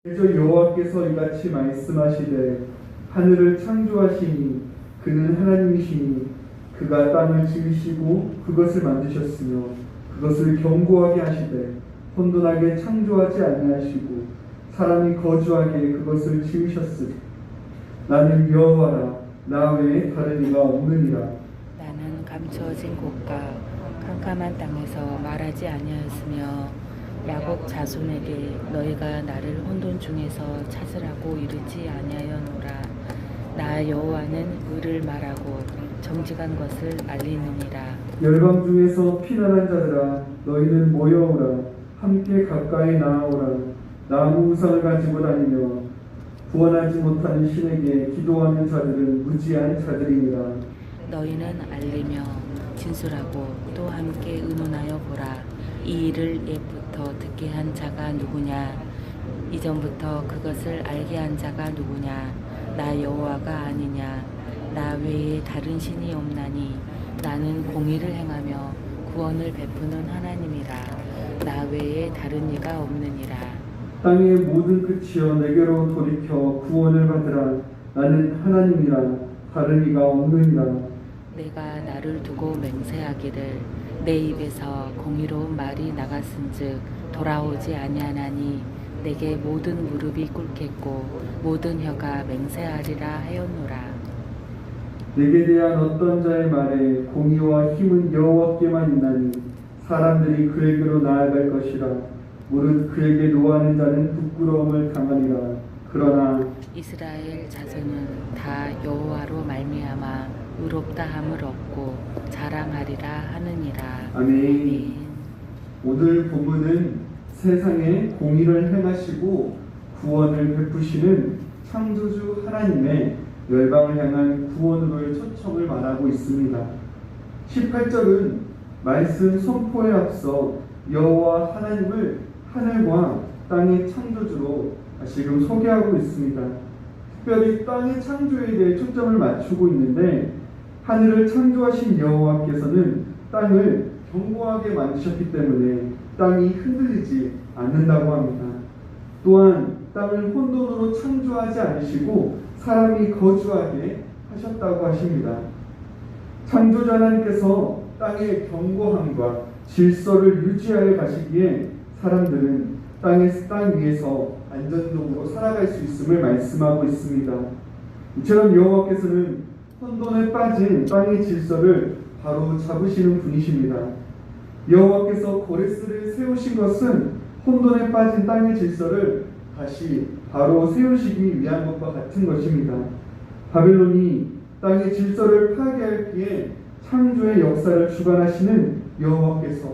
그래서 여호와께서 이같이 말씀하시되 하늘을 창조하시니 그는 하나님이시니 그가 땅을 지으시고 그것을 만드셨으며 그것을 견고하게 하시되 혼돈하게 창조하지 아니하시고 사람이 거주하게 그것을 지으셨으니 나는 여호와라 나 외에 다른 이가 없느니라. 나는 감추어진 곳과 캄캄한 땅에서 말하지 아니하였으며 야곱 자손에게 너희가 나를 혼돈 중에서 찾으라고 이르지 아니하였노라. 나 여호와는 의를 말하고 정직한 것을 알리느니라. 열방 중에서 피난한 자들아 너희는 모여오라 함께 가까이 나아오라. 나무 우상을 가지고 다니며 구원하지 못하는 신에게 기도하는 자들은 무지한 자들이니라. 너희는 알리며 진술하고 또 함께 의논하여 보라. 이 일을 옛부터 듣게 한 자가 누구냐? 이전부터 그것을 알게 한 자가 누구냐? 나 여호와가 아니냐? 나 외에 다른 신이 없나니 나는 공의를 행하며 구원을 베푸는 하나님이라. 나 외에 다른 이가 없느니라. 땅의 모든 끝이여 내게로 돌이켜 구원을 받으라. 나는 하나님이라 다른 이가 없느니라. 내가 나를 두고 맹세하기를 내 입에서 공의로운 말이 나갔은즉 돌아오지 아니하나니 내게 모든 무릎이 꿇겠고 모든 혀가 맹세하리라 하였노라. 내게 대한 어떤 자의 말에 공의와 힘은 여호와께만 있나니 사람들이 그에게로 나아갈 것이라. 무릇 그에게 노하는 자는 부끄러움을 당하리라. 그러나 이스라엘 자손은 다 여호와로 말미암아 의롭다 함을 얻고 자랑하리라 하느니라. 아멘. 오늘 본문은 세상에 공의를 행하시고 구원을 베푸시는 창조주 하나님의 열방을 향한 구원으로의 초청을 말하고 있습니다. 18절은 말씀 선포에 앞서 여호와 하나님을 하늘과 땅의 창조주로 지금 소개하고 있습니다. 특별히 땅의 창조에 대해 초점을 맞추고 있는데 하늘을 창조하신 여호와께서는 땅을 견고하게 만드셨기 때문에 땅이 흔들리지 않는다고 합니다. 또한 땅을 혼돈으로 창조하지 않으시고 사람이 거주하게 하셨다고 하십니다. 창조주 하나님께서 땅의 견고함과 질서를 유지하여 가시기에 사람들은 땅 위에서 안정적으로 살아갈 수 있음을 말씀하고 있습니다. 이처럼 여호와께서는 혼돈에 빠진 땅의 질서를 바로 잡으시는 분이십니다. 여호와께서 고레스를 세우신 것은 혼돈에 빠진 땅의 질서를 다시 바로 세우시기 위한 것과 같은 것입니다. 바벨론이 땅의 질서를 파괴하기에 창조의 역사를 주관하시는 여호와께서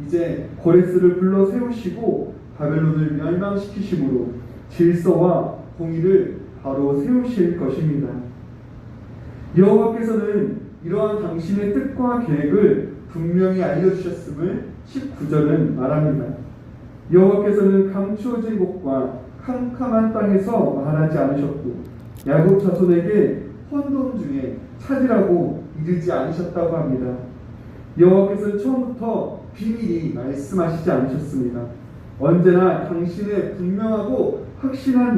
이제 고레스를 불러 세우시고 바벨론을 멸망시키심으로 질서와 공의를 바로 세우실 것입니다. 여호와께서는 이러한 당신의 뜻과 계획을 분명히 알려주셨음을 19절은 말합니다. 여호와께서는 감추어진 곳과 캄캄한 땅에서 말하지 않으셨고 야곱 자손에게 혼돈 중에 찾으라고 이르지 않으셨다고 합니다. 여호와께서는 처음부터 비밀히 말씀하시지 않으셨습니다. 언제나 당신의 분명하고 확실한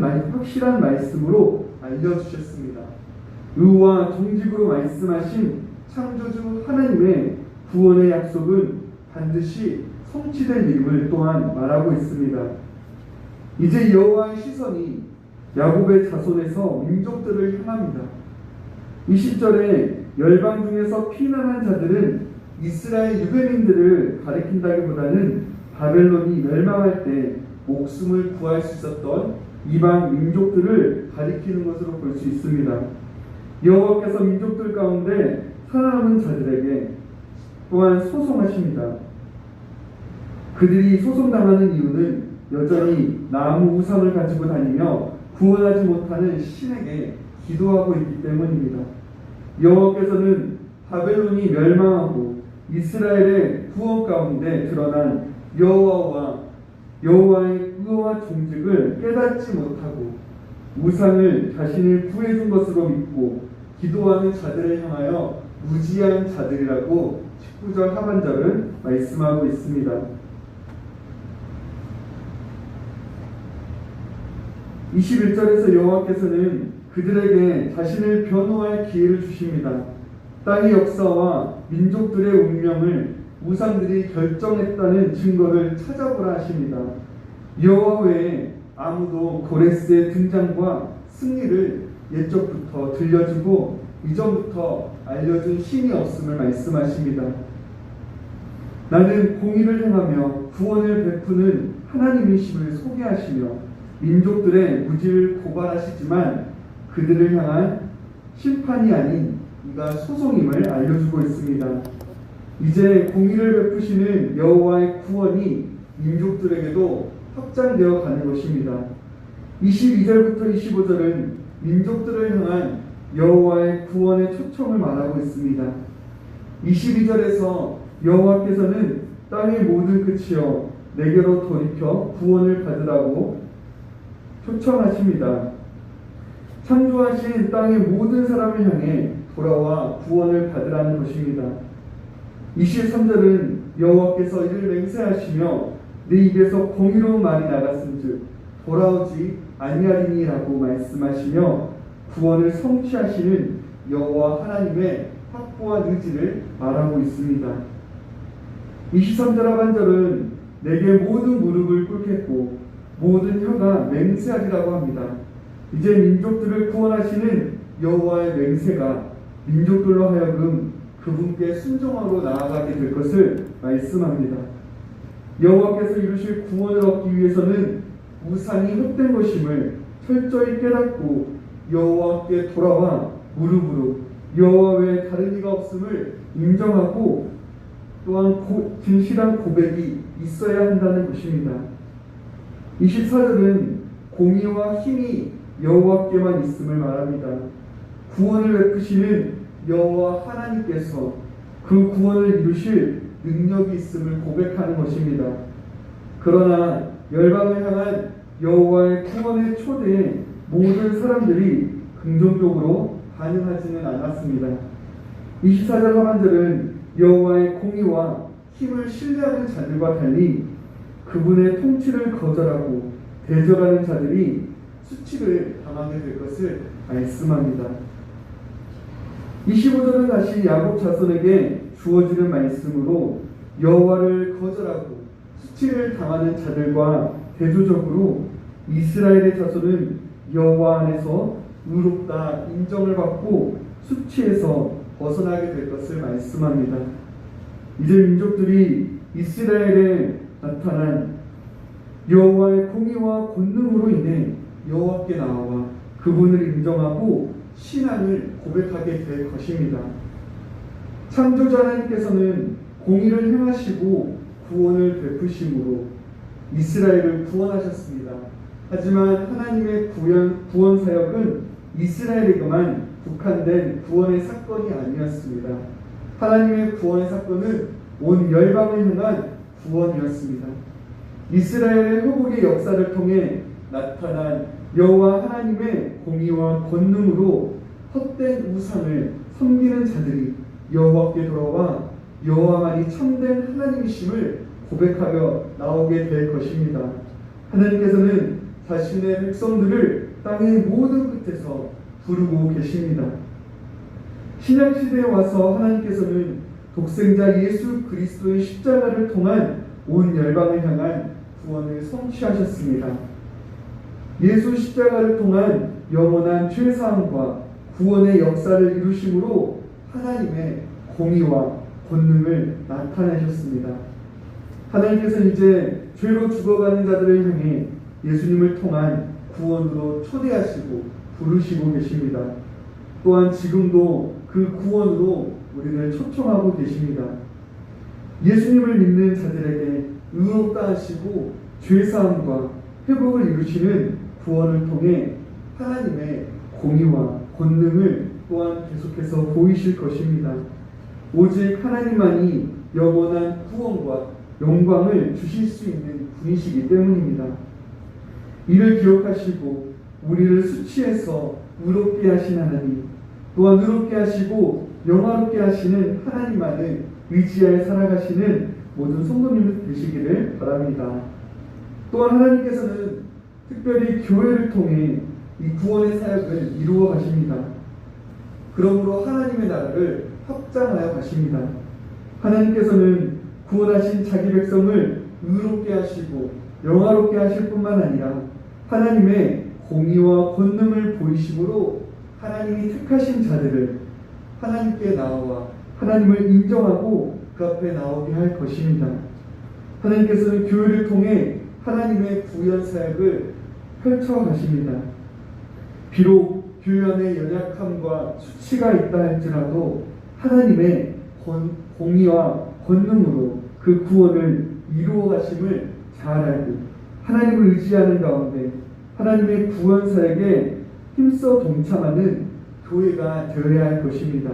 말씀으로 알려주셨습니다. 의와 정직으로 말씀하신 창조주 하나님의 구원의 약속은 반드시 성취될 일임을 또한 말하고 있습니다. 이제 여호와의 시선이 야곱의 자손에서 민족들을 향합니다. 20절에 열방 중에서 피난한 자들은 이스라엘 유대민들을 가리킨다기보다는 바벨론이 멸망할 때 목숨을 구할 수 있었던 이방 민족들을 가리키는 것으로 볼 수 있습니다. 여호와께서 민족들 가운데 살아남은 자들에게 또한 소송하십니다. 그들이 소송당하는 이유는 여전히 나무 우상을 가지고 다니며 구원하지 못하는 신에게 기도하고 있기 때문입니다. 여호와께서는 바벨론이 멸망하고 이스라엘의 구원 가운데 드러난 여호와의 의와 정직을 깨닫지 못하고 우상을 자신을 구해준 것으로 믿고 기도하는 자들을 향하여 무지한 자들이라고 19절 하반절은 말씀하고 있습니다. 21절에서 여호와께서는 그들에게 자신을 변호할 기회를 주십니다. 땅의 역사와 민족들의 운명을 우상들이 결정했다는 증거를 찾아보라 하십니다. 여호와 외에 아무도 고레스의 등장과 승리를 옛적부터 들려주고 이전부터 알려준 신이 없음을 말씀하십니다. 나는 공의를 행하며 구원을 베푸는 하나님이심을 소개하시며 민족들의 무지를 고발하시지만 그들을 향한 심판이 아닌 이가 소송임을 알려주고 있습니다. 이제 공의를 베푸시는 여호와의 구원이 민족들에게도 확장되어 가는 것입니다. 22절부터 25절은 민족들을 향한 여호와의 구원의 초청을 말하고 있습니다. 22절에서 여호와께서는 땅의 모든 끝이여 내게로 돌이켜 구원을 받으라고 초청하십니다. 창조하신 땅의 모든 사람을 향해 돌아와 구원을 받으라는 것입니다. 23절은 여호와께서 이를 맹세하시며 내 입에서 공의로운 말이 나갔은즉 돌아오지 아니하리니라고 말씀하시며 구원을 성취하시는 여호와 하나님의 확고한 의지를 말하고 있습니다. 23절 하반절은 내게 모든 무릎을 꿇겠고 모든 혀가 맹세하리라고 합니다. 이제 민족들을 구원하시는 여호와의 맹세가 민족들로 하여금 그분께 순종하러 나아가게 될 것을 말씀합니다. 여호와께서 이루실 구원을 얻기 위해서는 우상이 헛된 것임을 철저히 깨닫고 여호와께 돌아와 무릎으로 여호와 외에 다른 이가 없음을 인정하고 또한 진실한 고백이 있어야 한다는 것입니다. 24절은 공의와 힘이 여호와께만 있음을 말합니다. 구원을 베푸시는 여호와 하나님께서 그 구원을 이루실 능력이 있음을 고백하는 것입니다. 그러나 열방을 향한 여호와의 구원의 초대에 모든 사람들이 긍정적으로 반응하지는 않았습니다. 24절 하반절은 여호와의 공의와 힘을 신뢰하는 자들과 달리 그분의 통치를 거절하고 대적하는 자들이 수치를 당하게 될 것을 말씀합니다. 25절은 다시 야곱 자손에게 주어지는 말씀으로 여호와를 거절하고 수치를 당하는 자들과 대조적으로 이스라엘의 자손은 여호와 안에서 의롭다 인정을 받고 수치에서 벗어나게 될 것을 말씀합니다. 이제 민족들이 이스라엘에 나타난 여호와의 공의와 권능으로 인해 여호와께 나와 그분을 인정하고 신앙을 고백하게 될 것입니다. 창조자 하나님께서는 공의를 행하시고 구원을 베푸심으로 이스라엘을 구원하셨습니다. 하지만 하나님의 구원 사역은 이스라엘에게만 국한된 구원의 사건이 아니었습니다. 하나님의 구원의 사건은 온 열방을 향한 구원이었습니다. 이스라엘의 회복의 역사를 통해 나타난 여호와 하나님의 공의와 권능으로 헛된 우상을 섬기는 자들이 여호와께 돌아와 여호와만이 참된 하나님이심을 고백하여 나오게 될 것입니다. 하나님께서는 자신의 백성들을 땅의 모든 끝에서 부르고 계십니다. 신약시대에 와서 하나님께서는 독생자 예수 그리스도의 십자가를 통한 온 열방을 향한 구원을 성취하셨습니다. 예수 십자가를 통한 영원한 죄사함과 구원의 역사를 이루심으로 하나님의 공의와 권능을 나타내셨습니다. 하나님께서 이제 죄로 죽어가는 자들을 향해 예수님을 통한 구원으로 초대하시고 부르시고 계십니다. 또한 지금도 그 구원으로 우리를 초청하고 계십니다. 예수님을 믿는 자들에게 의롭다 하시고 죄사함과 회복을 이루시는 구원을 통해 하나님의 공의와 권능을 또한 계속해서 보이실 것입니다. 오직 하나님만이 영원한 구원과 영광을 주실 수 있는 분이시기 때문입니다. 이를 기억하시고 우리를 수치에서 의롭게 하신 하나님, 또한 의롭게 하시고 영화롭게 하시는 하나님만을 의지하여 살아가시는 모든 성도님들 되시기를 바랍니다. 또한 하나님께서는 특별히 교회를 통해 이 구원의 사역을 이루어 가십니다. 그러므로 하나님의 나라를 확장하여 가십니다. 하나님께서는 구원하신 자기 백성을 의롭게 하시고 영화롭게 하실 뿐만 아니라 하나님의 공의와 권능을 보이심으로 하나님이 택하신 자들을 하나님께 나와 하나님을 인정하고 그 앞에 나오게 할 것입니다. 하나님께서는 교회를 통해 하나님의 구원 사역을 펼쳐 가십니다. 비록 교회 안에 연약함과 수치가 있다 할지라도 하나님의 공의와 권능으로 그 구원을 이루어 가심을 잘 알고 하나님을 의지하는 가운데 하나님의 구원 사역에 힘써 동참하는 교회가 되어야 할 것입니다.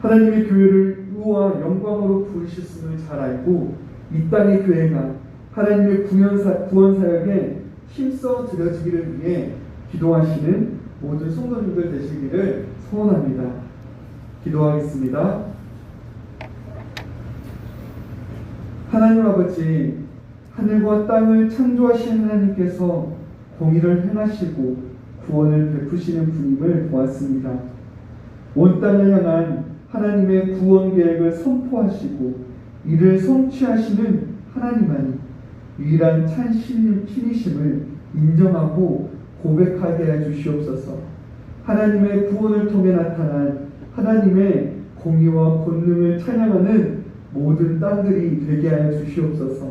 하나님의 교회를 의와 영광으로 부르셨음을 잘 알고 이 땅의 교회가 하나님의 구원 사역에 힘써 드려지기를 위해 기도하시는 모든 성도님들 되시기를 소원합니다. 기도하겠습니다. 하나님 아버지, 하늘과 땅을 창조하신 하나님께서 공의를 행하시고 구원을 베푸시는 분임을 보았습니다. 온 땅을 향한 하나님의 구원 계획을 선포하시고 이를 성취하시는 하나님만이 유일한 신이심을 인정하고 고백하게 해 주시옵소서. 하나님의 구원을 통해 나타난 하나님의 공의와 권능을 찬양하는 모든 땅들이 되게 하여 주시옵소서.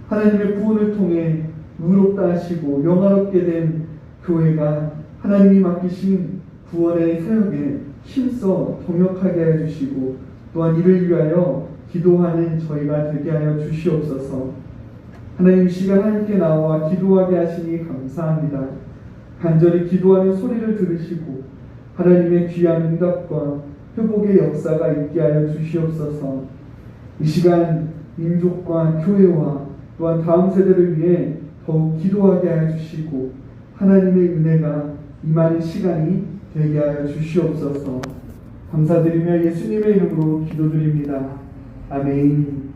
하나님의 구원을 통해 의롭다 하시고 영화롭게 된 교회가 하나님이 맡기신 구원의 사역에 힘써 동역하게 하여 주시고 또한 이를 위하여 기도하는 저희가 되게 하여 주시옵소서. 하나님 시간 함께 나와 기도하게 하시니 감사합니다. 간절히 기도하는 소리를 들으시고 하나님의 귀한 응답과 회복의 역사가 있게 하여 주시옵소서. 이 시간 민족과 교회와 또한 다음 세대를 위해 더욱 기도하게 하여 주시고 하나님의 은혜가 임하는 시간이 되게 하여 주시옵소서. 감사드리며 예수님의 이름으로 기도드립니다. 아멘.